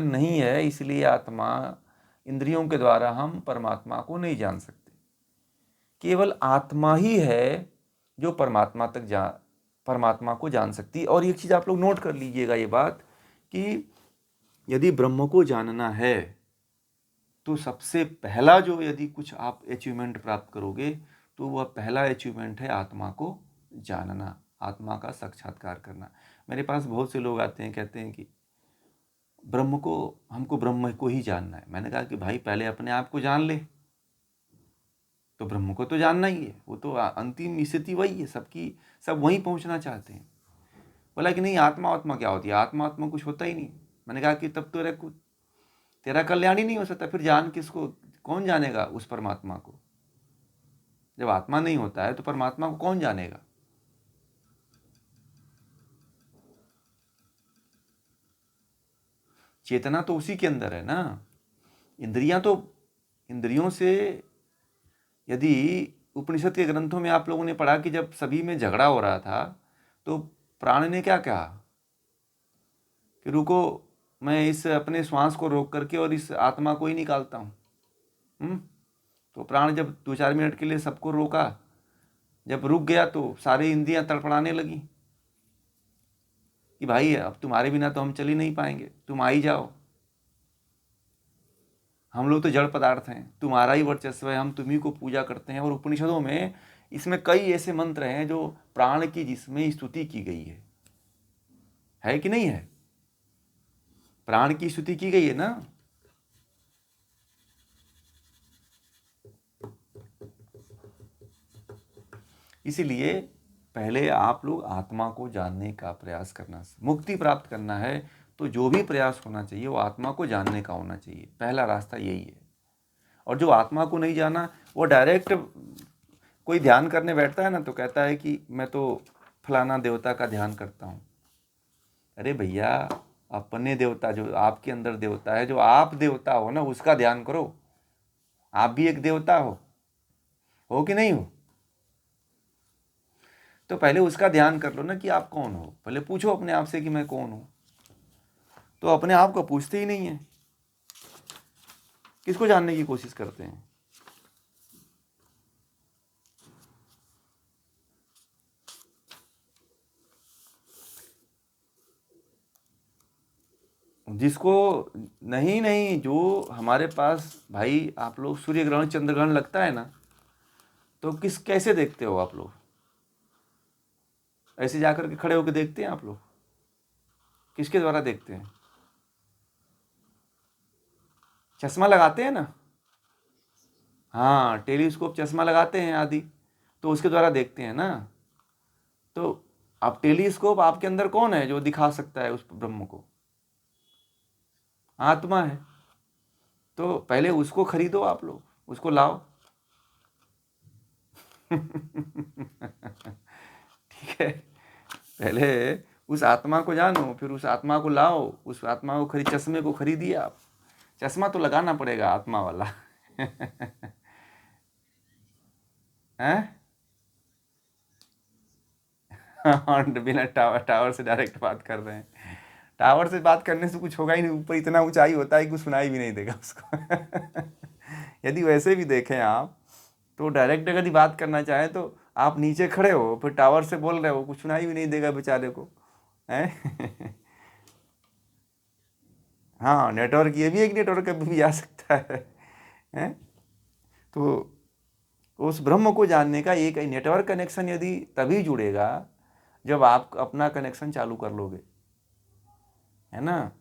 नहीं है, इसलिए आत्मा इंद्रियों के द्वारा हम परमात्मा को नहीं जान सकते। केवल आत्मा ही है जो परमात्मा को जान सकती है। और एक चीज़ आप लोग नोट कर लीजिएगा ये बात कि यदि ब्रह्म को जानना है तो सबसे पहला जो यदि कुछ आप अचीवमेंट प्राप्त करोगे तो वह पहला अचीवमेंट है आत्मा को जानना, आत्मा का साक्षात्कार करना। मेरे पास बहुत से लोग आते हैं, कहते हैं कि हमको ब्रह्म को ही जानना है। मैंने कहा कि भाई पहले अपने आप को जान ले, तो ब्रह्म को तो जानना ही है, वो तो अंतिम स्थिति वही है, सब वहीं पहुंचना चाहते हैं। बोला कि नहीं, आत्मा क्या होती है, आत्मा कुछ होता ही नहीं। मैंने कहा कि तब तो तेरा कल्याण ही नहीं हो सकता, फिर जान किसको, कौन जानेगा उस परमात्मा को? जब आत्मा नहीं होता है तो परमात्मा को कौन जानेगा? चेतना तो उसी के अंदर है ना। इंद्रियों से, यदि उपनिषद के ग्रंथों में आप लोगों ने पढ़ा कि जब सभी में झगड़ा हो रहा था तो प्राण ने क्या कहा कि रुको, मैं इस अपने श्वास को रोक करके और इस आत्मा को ही निकालता हूँ। तो प्राण जब 2-4 मिनट के लिए सबको रोका, जब रुक गया तो सारी इंद्रियां तड़पड़ाने लगी कि भाई अब तुम्हारे बिना तो हम चल ही नहीं पाएंगे, तुम आ ही जाओ, हम लोग तो जड़ पदार्थ हैं, तुम्हारा ही वर्चस्व है, हम तुम्ही को पूजा करते हैं। और उपनिषदों में इसमें कई ऐसे मंत्र हैं जो प्राण की, जिसमें स्तुति की गई है कि नहीं है? प्राण की स्तुति की गई है ना। इसीलिए पहले आप लोग आत्मा को जानने का प्रयास करना। मुक्ति प्राप्त करना है तो जो भी प्रयास होना चाहिए वो आत्मा को जानने का होना चाहिए। पहला रास्ता यही है। और जो आत्मा को नहीं जाना, वो डायरेक्ट कोई ध्यान करने बैठता है ना तो कहता है कि मैं तो फलाना देवता का ध्यान करता हूँ। अरे भैया, अपने देवता, जो आपके अंदर देवता है, जो आप देवता हो ना, उसका ध्यान करो। आप भी एक देवता हो कि नहीं हो? तो पहले उसका ध्यान कर लो ना कि आप कौन हो। पहले पूछो अपने आप से कि मैं कौन हूं। तो अपने आप को पूछते ही नहीं है, किसको जानने की कोशिश करते हैं? जिसको नहीं, जो हमारे पास भाई, आप लोग सूर्य ग्रहण चंद्र ग्रहण लगता है ना, तो कैसे देखते हो आप लोग? ऐसे जाकर के खड़े होकर देखते हैं आप लोग? किसके द्वारा देखते हैं? चश्मा लगाते हैं ना। हाँ, टेलीस्कोप चश्मा लगाते हैं आदि, तो उसके द्वारा देखते हैं ना। तो अब टेलीस्कोप आपके अंदर कौन है जो दिखा सकता है उस ब्रह्म को? आत्मा है। तो पहले उसको खरीदो, आप लोग उसको लाओ। ठीक है, पहले उस आत्मा को जानो, फिर उस आत्मा को लाओ। उस आत्मा को चश्मे को खरीदिए आप। चश्मा तो लगाना पड़ेगा आत्मा वाला। हैं? हाँ, बिना टावर से डायरेक्ट बात कर रहे हैं। टावर से बात करने से कुछ होगा ही नहीं, ऊपर इतना ऊंचाई होता है कि कुछ सुनाई भी नहीं देगा उसको। यदि वैसे भी देखें आप, तो डायरेक्ट अगर बात करना चाहें तो आप नीचे खड़े हो, फिर टावर से बोल रहे हो, कुछ सुनाई भी नहीं देगा बेचारे को, हैं? हाँ, नेटवर्क, ये भी एक नेटवर्क भी आ सकता है, हैं? तो उस ब्रह्म को जानने का एक नेटवर्क कनेक्शन यदि तभी जुड़ेगा जब आप अपना कनेक्शन चालू कर लोगे, है ना।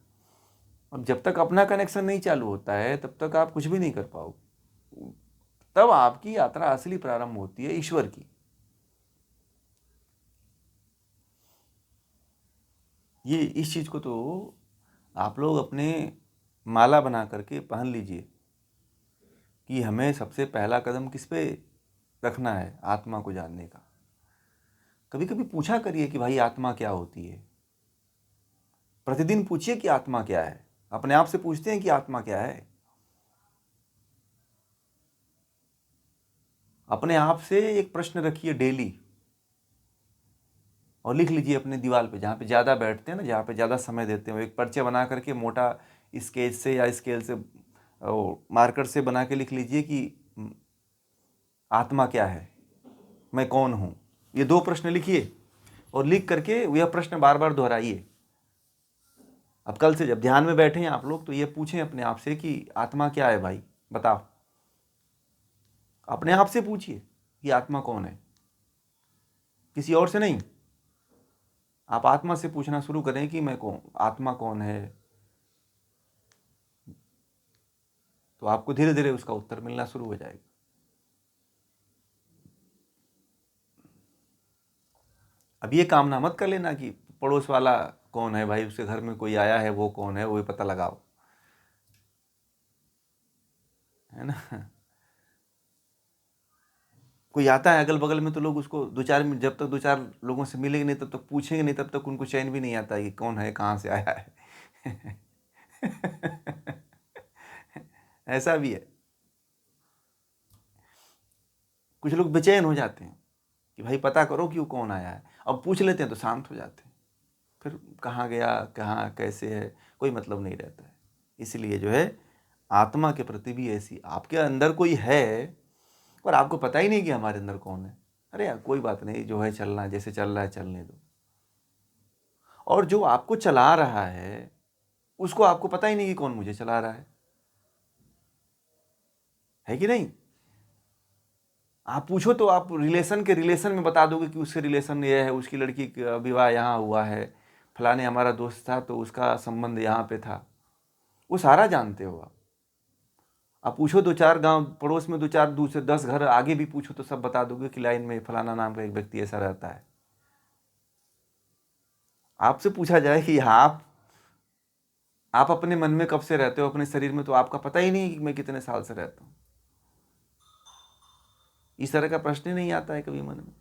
अब जब तक अपना कनेक्शन नहीं चालू होता है तब तक आप कुछ भी नहीं कर पाओगे। तब आपकी यात्रा असली प्रारंभ होती है ईश्वर की। ये इस चीज को तो आप लोग अपने माला बना करके पहन लीजिए कि हमें सबसे पहला कदम किस पे रखना है, आत्मा को जानने का। कभी कभी पूछा करिए कि भाई आत्मा क्या होती है। प्रतिदिन पूछिए कि आत्मा क्या है। अपने आप से पूछते हैं कि आत्मा क्या है। अपने आप से एक प्रश्न रखिए डेली और लिख लीजिए अपने दीवार पे, जहाँ पे ज़्यादा बैठते हैं ना, जहाँ पे ज़्यादा समय देते हैं, एक पर्चे बना करके मोटा स्केच से या स्केल से मार्कर से बना के लिख लीजिए कि आत्मा क्या है, मैं कौन हूँ। ये 2 प्रश्न लिखिए और लिख करके यह प्रश्न बार बार दोहराइए। अब कल से जब ध्यान में बैठे हैं आप लोग तो ये पूछें अपने आप से कि आत्मा क्या है भाई, बताओ। अपने आप से पूछिए कि आत्मा कौन है, किसी और से नहीं। आप आत्मा से पूछना शुरू करें कि मैं कौन, आत्मा कौन है, तो आपको धीरे धीरे उसका उत्तर मिलना शुरू हो जाएगा। अब ये कामना मत कर लेना कि पड़ोस वाला कौन है भाई, उसके घर में कोई आया है वो कौन है, वो भी पता लगाओ, है ना। कोई आता है अगल बगल में तो लोग उसको 2-4 मिनट, जब तक 2-4 लोगों से मिलेंगे नहीं तब तक पूछेंगे नहीं, तब तक उनको चैन भी नहीं आता कि कौन है, कहाँ से आया है। ऐसा भी है। कुछ लोग बेचैन हो जाते हैं कि भाई पता करो कि वो कौन आया है। अब पूछ लेते हैं तो शांत हो जाते हैं, फिर कहाँ गया, कहाँ कैसे है, कोई मतलब नहीं रहता है। इसलिए जो है आत्मा के प्रति भी ऐसी, आपके अंदर कोई है और आपको पता ही नहीं कि हमारे अंदर कौन है। अरे यार कोई बात नहीं, जो है चलना, जैसे चल रहा है चलने दो। और जो आपको चला रहा है उसको आपको पता ही नहीं कि कौन मुझे चला रहा है कि नहीं। आप पूछो तो आप रिलेशन में बता दोगे कि उससे रिलेशन ये है, उसकी लड़की का विवाह यहाँ हुआ है, फलाने हमारा दोस्त था तो उसका संबंध यहाँ पे था, वो सारा जानते हो आप पूछो 2-4 गांव पड़ोस में, 2-4 दूसरे 10 घर आगे भी पूछो तो सब बता दोगे कि लाइन में फलाना नाम का एक व्यक्ति ऐसा रहता है। आपसे पूछा जाए कि आप अपने मन में कब से रहते हो, अपने शरीर में, तो आपका पता ही नहीं कि मैं कितने साल से रहता हूँ। इस तरह का प्रश्न ही नहीं आता है कभी मन में।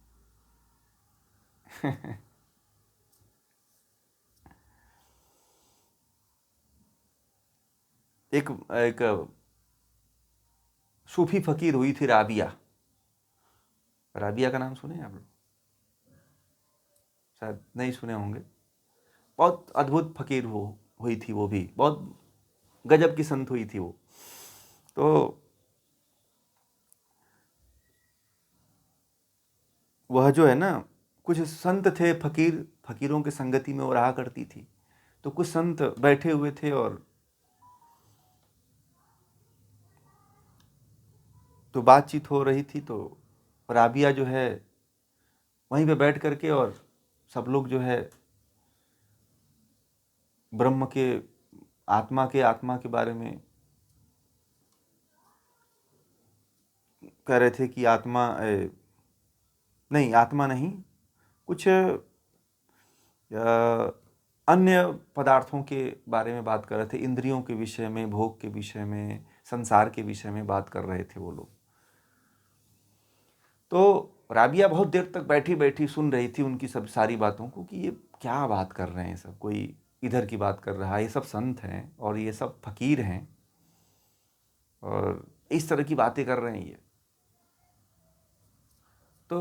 एक एक सूफी फकीर हुई थी राबिया। राबिया का नाम सुने आप लोग? शायद नहीं सुने होंगे। बहुत अद्भुत फकीर हुई थी वो भी, बहुत गजब की संत हुई थी वो। तो वह जो है ना, कुछ संत थे फकीर, फकीरों के संगति में वो रहा करती थी। तो कुछ संत बैठे हुए थे और तो बातचीत हो रही थी। तो राबिया जो है वहीं पे बैठ करके, और सब लोग जो है ब्रह्म के, आत्मा के बारे में कह रहे थे कि आत्मा नहीं, आत्मा नहीं, कुछ अन्य पदार्थों के बारे में बात कर रहे थे, इंद्रियों के विषय में, भोग के विषय में, संसार के विषय में बात कर रहे थे वो लोग। तो राबिया बहुत देर तक बैठी बैठी सुन रही थी उनकी सब सारी बातों को कि ये क्या बात कर रहे हैं सब, कोई इधर की बात कर रहा है, ये सब संत हैं और ये सब फकीर हैं और इस तरह की बातें कर रहे हैं ये। तो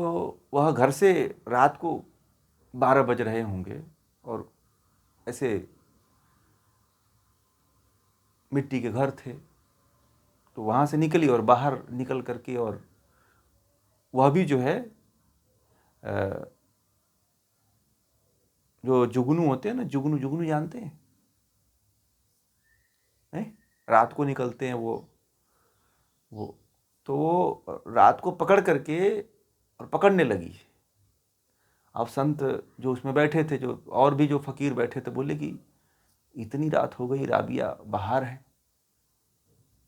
वह घर से रात को 12 बज रहे होंगे और ऐसे मिट्टी के घर थे। तो वहाँ से निकली और बाहर निकल करके, और वह भी जो है जो जुगनू होते हैं ना, जुगनू, जुगनू जानते हैं? नहीं, रात को निकलते हैं वो तो वो रात को पकड़ करके और पकड़ने लगी। अब संत जो उसमें बैठे थे, जो और भी जो फकीर बैठे थे, बोले कि इतनी रात हो गई, राबिया बाहर है,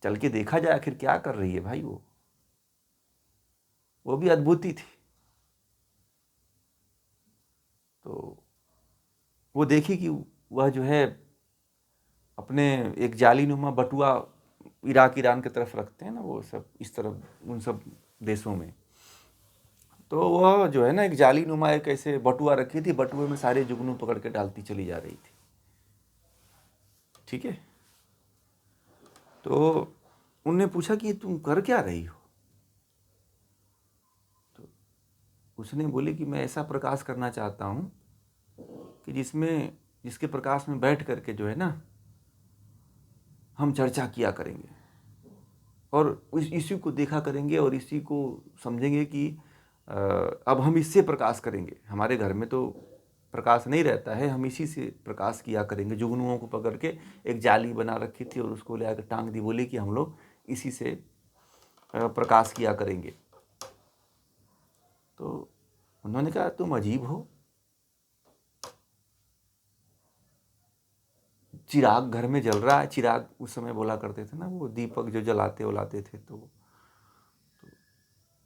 चल के देखा जाए आखिर क्या कर रही है भाई। वो भी अद्भुत ही थी। तो वो देखी कि वह जो है अपने एक जाली नुमा बटुआ, इराक ईरान की तरफ रखते हैं ना वो सब, इस तरफ उन सब देशों में, तो वह जो है ना एक जाली नुमा एक ऐसे बटुआ रखी थी, बटुए में सारे जुगनू पकड़ के डालती चली जा रही थी। ठीक है। तो उनने पूछा कि तुम कर क्या रही हो? तो उसने बोली कि मैं ऐसा प्रकाश करना चाहता हूँ कि जिसके प्रकाश में बैठ करके जो है ना, हम चर्चा किया करेंगे और इसी को देखा करेंगे और इसी को समझेंगे कि अब हम इससे प्रकाश करेंगे। हमारे घर में तो प्रकाश नहीं रहता है, हम इसी से प्रकाश किया करेंगे। जुगनुओं को पकड़ के एक जाली बना रखी थी और उसको ले आकर टांग दी, बोले कि हम लोग इसी से प्रकाश किया करेंगे। तो उन्होंने कहा तुम अजीब हो, चिराग घर में जल रहा है। चिराग उस समय बोला करते थे ना, वो दीपक जो जलाते उलाते थे, तो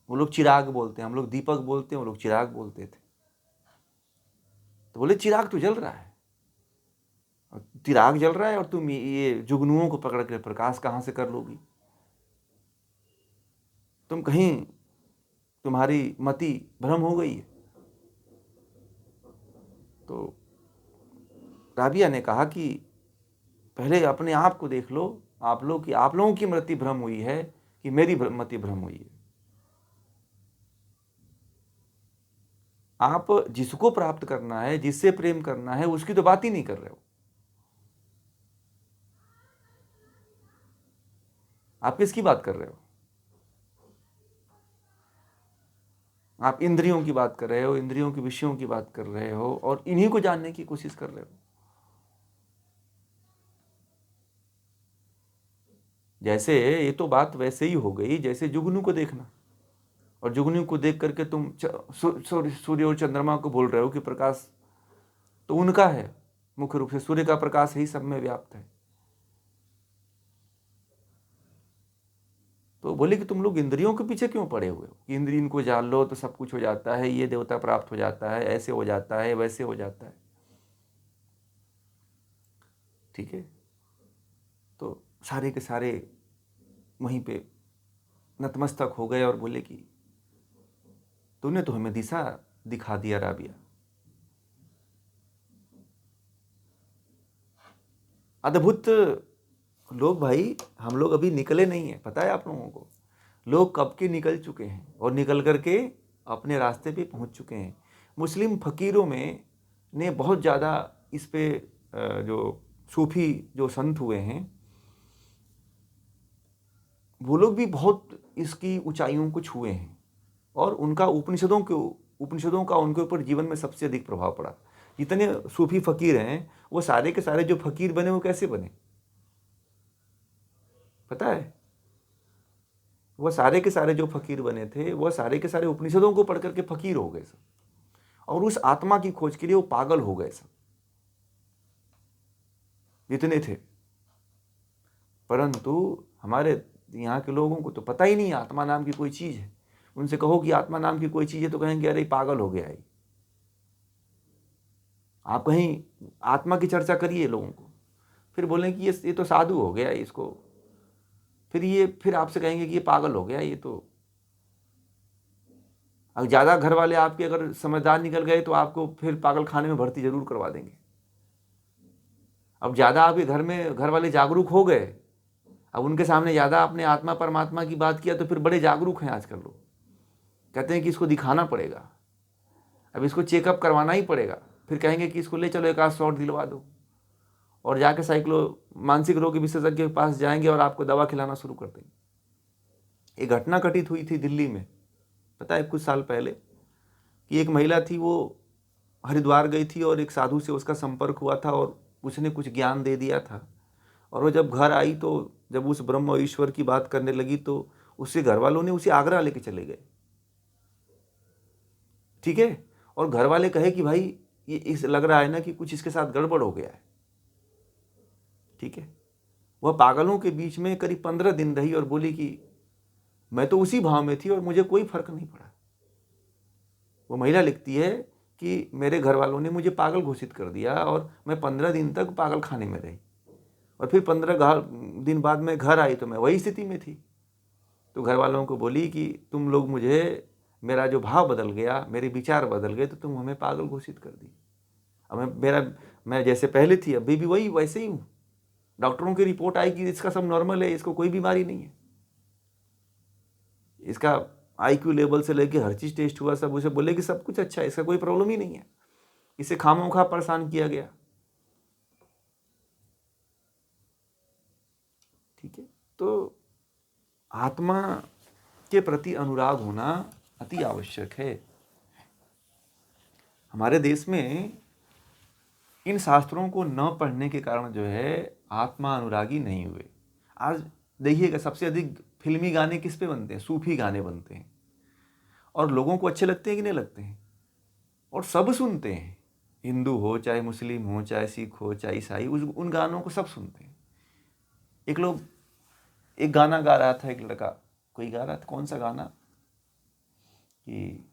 वो लोग चिराग बोलते हैं, हम लोग दीपक बोलते हैं, वो लोग चिराग बोलते थे। तो बोले चिराग तो जल रहा है, चिराग जल रहा है और तुम ये जुगनुओं को पकड़ कर प्रकाश कहाँ से कर लोगी? तुम कहीं तुम्हारी मति भ्रम हो गई है। तो राबिया ने कहा कि पहले अपने आप को देख लो, आप लोगों की मति भ्रम हुई है कि मेरी मति भ्रम हुई है। आप जिसको प्राप्त करना है, जिससे प्रेम करना है, उसकी तो बात ही नहीं कर रहे हो। आप किसकी बात कर रहे हो? आप इंद्रियों की बात कर रहे हो, इंद्रियों के विषयों की बात कर रहे हो और इन्हीं को जानने की कोशिश कर रहे हो। जैसे ये तो बात वैसे ही हो गई जैसे जुगनू को देखना, और जुगनू को देख करके तुम सूर्य और चंद्रमा को बोल रहे हो कि प्रकाश तो उनका है, मुख्य रूप से सूर्य का प्रकाश ही सब में व्याप्त है। तो बोले कि तुम लोग इंद्रियों के पीछे क्यों पड़े हुए हो कि इंद्रिय इनको जान लो तो सब कुछ हो जाता है, ये देवता प्राप्त हो जाता है, ऐसे हो जाता है, वैसे हो जाता है। ठीक है, तो सारे के सारे वहीं पे नतमस्तक हो गए और बोले कि तूने तो हमें दिशा दिखा दिया राबिया। अद्भुत लोग भाई, हम लोग अभी निकले नहीं है, पता है आप लोगों को? लोग कब के निकल चुके हैं और निकल करके अपने रास्ते पे पहुंच चुके हैं। मुस्लिम फकीरों में ने बहुत ज़्यादा इस पे जो सूफी जो संत हुए हैं, वो लोग भी बहुत इसकी ऊंचाइयों को छुए हैं और उनका उपनिषदों का उनके ऊपर जीवन में सबसे अधिक प्रभाव पड़ा। जितने सूफी फकीर हैं, वो सारे के सारे जो फकीर बने वो कैसे बने पता है? वो सारे के सारे जो फकीर बने थे, वो सारे के सारे उपनिषदों को पढ़ करके फकीर हो गए सब, और उस आत्मा की खोज के लिए वो पागल हो गए सब, जितने थे। परंतु हमारे यहाँ के लोगों को तो पता ही नहीं आत्मा नाम की कोई चीज़ है। उनसे कहो कि आत्मा नाम की कोई चीज़ है तो कहेंगे अरे पागल हो गया है। आप कहीं आत्मा की चर्चा करिए लोगों को, फिर बोलें कि ये तो साधु हो गया इसको, फिर आपसे कहेंगे कि ये पागल हो गया ये तो। अब ज़्यादा घर वाले आपके अगर समझदार निकल गए तो आपको फिर पागल खाने में भर्ती जरूर करवा देंगे। अब ज़्यादा आपके घर वाले जागरूक हो गए, अब उनके सामने ज़्यादा आपने आत्मा परमात्मा की बात किया तो फिर बड़े जागरूक हैं आजकल लोग, कहते हैं कि इसको दिखाना पड़ेगा, अब इसको चेकअप करवाना ही पड़ेगा। फिर कहेंगे कि इसको ले चलो एक आध शॉट दिलवा दो, और जाके मानसिक रोग के विशेषज्ञ के पास जाएंगे और आपको दवा खिलाना शुरू कर देंगे। एक घटना घटित हुई थी दिल्ली में, पता है कुछ साल पहले, कि एक महिला थी, वो हरिद्वार गई थी और एक साधु से उसका संपर्क हुआ था और उसने कुछ ज्ञान दे दिया था। और वो जब घर आई तो जब उस ब्रह्म और ईश्वर की बात करने लगी तो उससे घर वालों ने उसे आगरा लेके चले गए। ठीक है, और घर वाले कहे कि भाई ये इस लग रहा है ना कि कुछ इसके साथ गड़बड़ हो गया है। ठीक है, वह पागलों के बीच में करीब 15 दिन रही और बोली कि मैं तो उसी भाव में थी और मुझे कोई फर्क नहीं पड़ा। वो महिला लिखती है कि मेरे घर वालों ने मुझे पागल घोषित कर दिया और मैं 15 दिन तक पागल खाने में रही, और फिर 15 दिन बाद मैं घर आई तो मैं वही स्थिति में थी। तो घर वालों को बोली कि तुम लोग मेरा जो भाव बदल गया, मेरे विचार बदल गए, तो तुम हमें पागल घोषित कर दी। अब मैं जैसे पहले थी अभी भी वही वैसे ही हूँ। डॉक्टरों की रिपोर्ट आई कि इसका सब नॉर्मल है, इसको कोई बीमारी नहीं है, इसका IQ लेवल से लेके हर चीज़ टेस्ट हुआ, सब उसे बोले कि सब कुछ अच्छा है, इसका कोई प्रॉब्लम ही नहीं है, इसे खामोखा परेशान किया गया। ठीक है, तो आत्मा के प्रति अनुराग होना अति आवश्यक है। हमारे देश में इन शास्त्रों को न पढ़ने के कारण जो है आत्मा अनुरागी नहीं हुए। आज देखिएगा सबसे अधिक फिल्मी गाने किस पे बनते हैं? सूफी गाने बनते हैं, और लोगों को अच्छे लगते हैं कि नहीं लगते हैं, और सब सुनते हैं, हिंदू हो चाहे मुस्लिम हो चाहे सिख हो चाहे ईसाई, उन गानों को सब सुनते हैं। एक गाना गा रहा था, एक लड़का कोई गा रहा था, कौन सा गाना, कि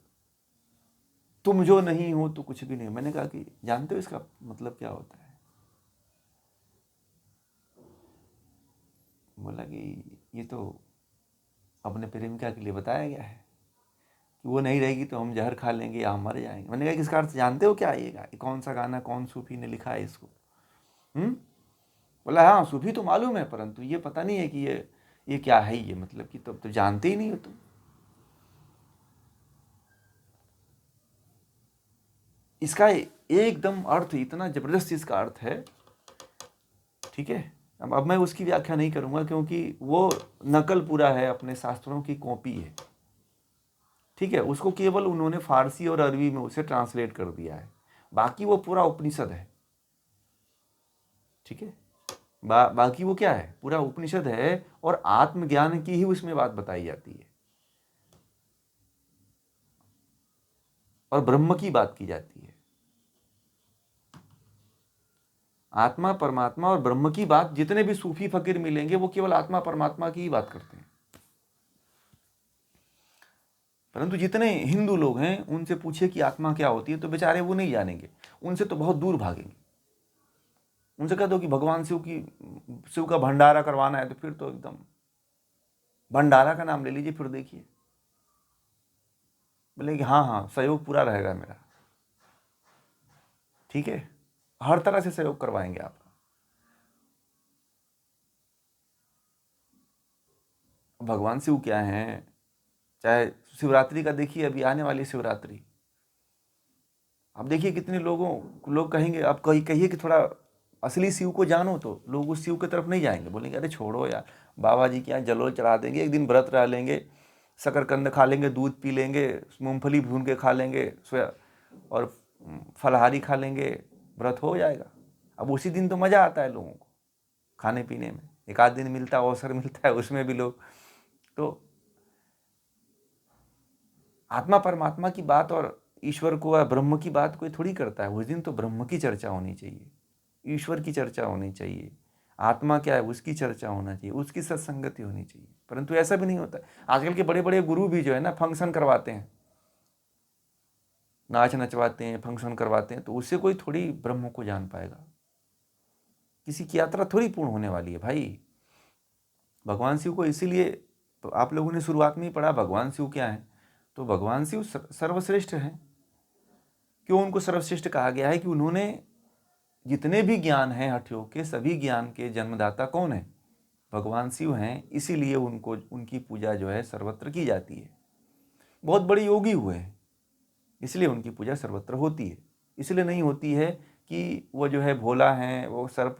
तुम जो नहीं हो तो कुछ भी नहीं। मैंने कहा कि जानते हो इसका मतलब क्या होता है? बोला कि ये तो अपने प्रेमिका के लिए बताया गया है कि वो नहीं रहेगी तो हम जहर खा लेंगे या हम मर जाएंगे। मैंने कहा किसका अर्थ जानते हो क्या आइएगा? ये कौन सा गाना, कौन सूफी ने लिखा है इसको? बोला हाँ सूफी तो मालूम है, परंतु ये पता नहीं है कि ये क्या है, ये मतलब कि तो जानते ही नहीं हो तुम। इसका एकदम अर्थ इतना जबरदस्त इसका अर्थ है, ठीक है। अब मैं उसकी व्याख्या नहीं करूंगा क्योंकि वो नकल पूरा है, अपने शास्त्रों की कॉपी है, ठीक है। उसको केवल उन्होंने फारसी और अरबी में उसे ट्रांसलेट कर दिया है, बाकी वो पूरा उपनिषद है, ठीक है। बाकी वो क्या है? पूरा उपनिषद है, और आत्मज्ञान की ही उसमें बात बताई जाती है, और ब्रह्म की बात की जाती है। आत्मा परमात्मा और ब्रह्म की बात जितने भी सूफी फकीर मिलेंगे वो केवल आत्मा परमात्मा की ही बात करते हैं। परंतु जितने हिंदू लोग हैं उनसे पूछे कि आत्मा क्या होती है तो बेचारे वो नहीं जानेंगे, उनसे तो बहुत दूर भागेंगे। उनसे कह दो कि भगवान शिव का भंडारा करवाना है तो फिर तो एकदम भंडारा का नाम ले लीजिए, फिर देखिए बोले कि हाँ हाँ सहयोग पूरा रहेगा मेरा, ठीक है, हर तरह से सहयोग करवाएंगे आपका। भगवान शिव क्या हैं? चाहे शिवरात्रि का देखिए, अभी आने वाली शिवरात्रि, आप देखिए कितने लोग कहेंगे, आप कहिए कि थोड़ा असली शिव को जानो, तो लोग उस शिव की तरफ नहीं जाएंगे, बोलेंगे अरे छोड़ो यार, बाबा जी के यहाँ जलोल चढ़ा देंगे, एक दिन व्रत रह लेंगे, शकरकंद खा लेंगे, दूध पी लेंगे, मूंगफली भून के खा लेंगे, और फलाहारी खा लेंगे, व्रत हो जाएगा। अब उसी दिन तो मज़ा आता है लोगों को खाने पीने में, एक आध दिन मिलता है, अवसर मिलता है, उसमें भी लोग तो आत्मा परमात्मा की बात और ईश्वर को या ब्रह्म की बात कोई थोड़ी करता है। उस दिन तो ब्रह्म की चर्चा होनी चाहिए, ईश्वर की चर्चा होनी चाहिए, आत्मा क्या है उसकी चर्चा होना चाहिए, उसकी सत्संगति होनी चाहिए। परंतु ऐसा भी नहीं होता। आजकल के बड़े बड़े गुरु भी जो है ना फंक्शन करवाते हैं, नाच नचवाते हैं, फंक्शन करवाते हैं, तो उससे कोई थोड़ी ब्रह्म को जान पाएगा। किसी की यात्रा थोड़ी पूर्ण होने वाली है भाई। भगवान शिव को इसीलिए तो आप लोगों ने शुरुआत में ही पढ़ा भगवान शिव क्या है, तो भगवान शिव सर्वश्रेष्ठ हैं। क्यों उनको सर्वश्रेष्ठ कहा गया है? कि उन्होंने जितने भी ज्ञान हैं हठयोग के, सभी ज्ञान के जन्मदाता कौन है? भगवान शिव हैं। इसीलिए उनकी पूजा जो है सर्वत्र की जाती है। बहुत बड़े योगी हुए हैं, इसलिए उनकी पूजा सर्वत्र होती है। इसलिए नहीं होती है कि वो जो है भोला हैं, वो सर्प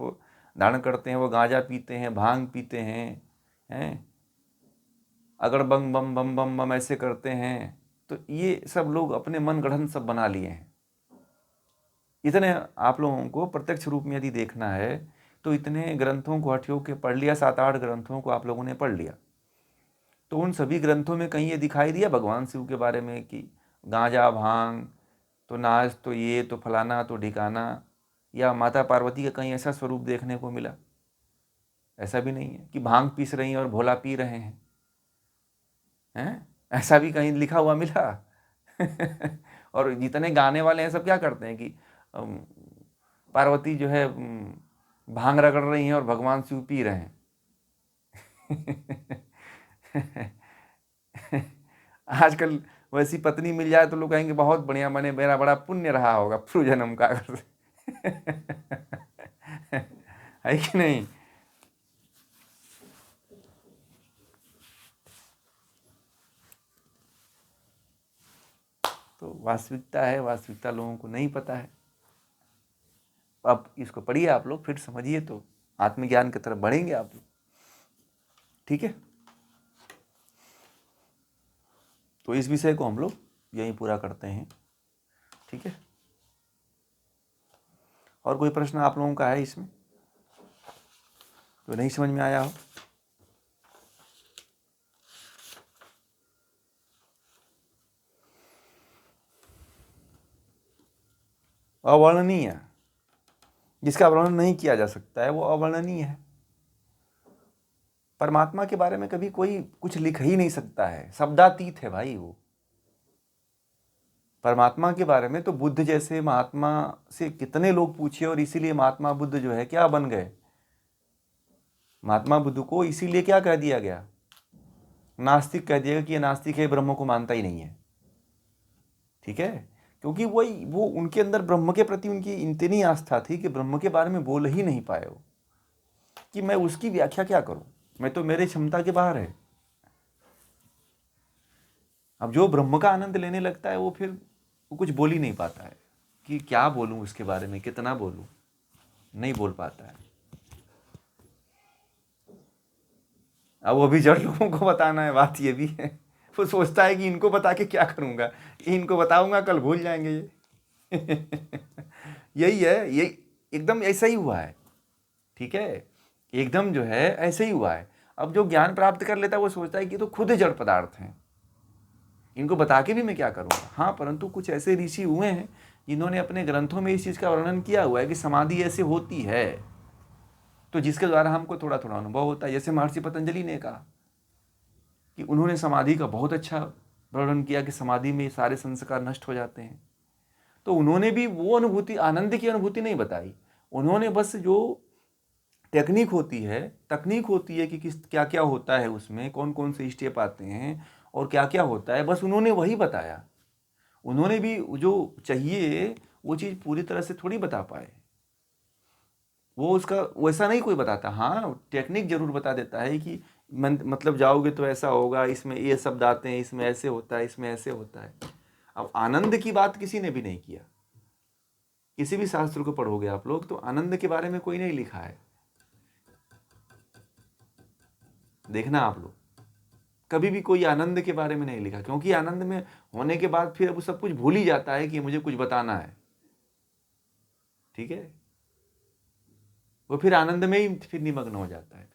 धारण करते हैं, वो गांजा पीते हैं, भांग पीते हैं, अगर बम बम बम बम बम ऐसे करते हैं। तो ये सब लोग अपने मन गढ़ंत सब बना लिए हैं। इतने आप लोगों को प्रत्यक्ष रूप में यदि देखना है तो इतने ग्रंथों को हठयोग के पढ़ लिया, 7-8 ग्रंथों को आप लोगों ने पढ़ लिया, तो उन सभी ग्रंथों में कहीं ये दिखाई दिया भगवान शिव के बारे में कि गांजा भांग तो नाच तो ये तो फलाना तो ढिकाना, या माता पार्वती का कहीं ऐसा स्वरूप देखने को मिला? ऐसा भी नहीं है कि भांग पीस रही हैं और भोला पी रहे हैं, ऐसा भी कहीं लिखा हुआ मिला? और जितने गाने वाले हैं सब क्या करते हैं कि पार्वती जो है भांग रगड़ रही हैं और भगवान शिव पी रहे हैं। आजकल वैसी पत्नी मिल जाए तो लोग कहेंगे बहुत बढ़िया, मैंने मेरा बड़ा पुण्य रहा होगा पूर्व जन्म का। है कि नहीं? तो वास्तविकता है, वास्तविकता लोगों को नहीं पता है। अब इसको पढ़िए आप लोग, फिर समझिए तो आत्मज्ञान की तरफ बढ़ेंगे आप लोग। ठीक है, तो इस विषय को हम लोग यहीं पूरा करते हैं। ठीक है, और कोई प्रश्न आप लोगों का है इसमें तो नहीं समझ में आया हो? अवर्णनीय, जिसका वर्णन नहीं किया जा सकता है वो अवर्णनीय है। परमात्मा के बारे में कभी कोई कुछ लिख ही नहीं सकता है, शब्दातीत है भाई वो। परमात्मा के बारे में तो बुद्ध जैसे महात्मा से कितने लोग पूछे, और इसीलिए महात्मा बुद्ध जो है क्या बन गए। महात्मा बुद्ध को इसीलिए क्या कह दिया गया, नास्तिक कह दिया कि ये नास्तिक है, ब्रह्म को मानता ही नहीं है। ठीक है, क्योंकि वो उनके अंदर ब्रह्म के प्रति उनकी इतनी आस्था थी कि ब्रह्म के बारे में बोल ही नहीं पाए वो, कि मैं उसकी व्याख्या क्या करूं, मैं तो मेरे क्षमता के बाहर है। अब जो ब्रह्म का आनंद लेने लगता है वो फिर वो कुछ बोल ही नहीं पाता है कि क्या बोलूं उसके बारे में, कितना बोलूं, नहीं बोल पाता है। अब वो भी जड़ लोगों को बताना है, बात ये भी है। वो सोचता है कि इनको बता के क्या करूंगा, इनको बताऊंगा कल भूल जाएंगे ये। यही है, ये एकदम ऐसा ही हुआ है। ठीक है, एकदम जो है ऐसे ही हुआ है। अब जो ज्ञान प्राप्त कर लेता है वो सोचता है कि तो खुद जड़ पदार्थ हैं, इनको बता के भी मैं क्या करूंगा। हाँ, परंतु कुछ ऐसे ऋषि हुए हैं जिन्होंने अपने ग्रंथों में इस चीज का वर्णन किया हुआ है कि समाधि ऐसे होती है, तो जिसके द्वारा हमको थोड़ा थोड़ा अनुभव होता है। जैसे महर्षि पतंजलि ने कहा कि उन्होंने समाधि का बहुत अच्छा वर्णन किया कि समाधि में सारे संस्कार नष्ट हो जाते हैं। तो उन्होंने भी वो अनुभूति, आनंद की अनुभूति नहीं बताई, उन्होंने बस जो टेक्निक होती है, तकनीक होती है कि किस क्या क्या होता है उसमें, कौन कौन से स्टेप आते हैं और क्या क्या होता है, बस उन्होंने वही बताया। उन्होंने भी जो चाहिए वो चीज़ पूरी तरह से थोड़ी बता पाए। वो उसका वैसा नहीं कोई बताता। हाँ, टेक्निक जरूर बता देता है कि मतलब जाओगे तो ऐसा होगा, इसमें ये शब्द आते हैं, इसमें ऐसे होता है, इसमें ऐसे होता है। अब आनंद की बात किसी ने भी नहीं किया। किसी भी शास्त्र को पढ़ोगे आप लोग तो आनंद के बारे में कोई नहीं लिखा है। देखना आप लोग, कभी भी कोई आनंद के बारे में नहीं लिखा, क्योंकि आनंद में होने के बाद फिर अब सब कुछ भूल ही जाता है कि मुझे कुछ बताना है। ठीक है, वो फिर आनंद में ही फिर निमग्न हो जाता है।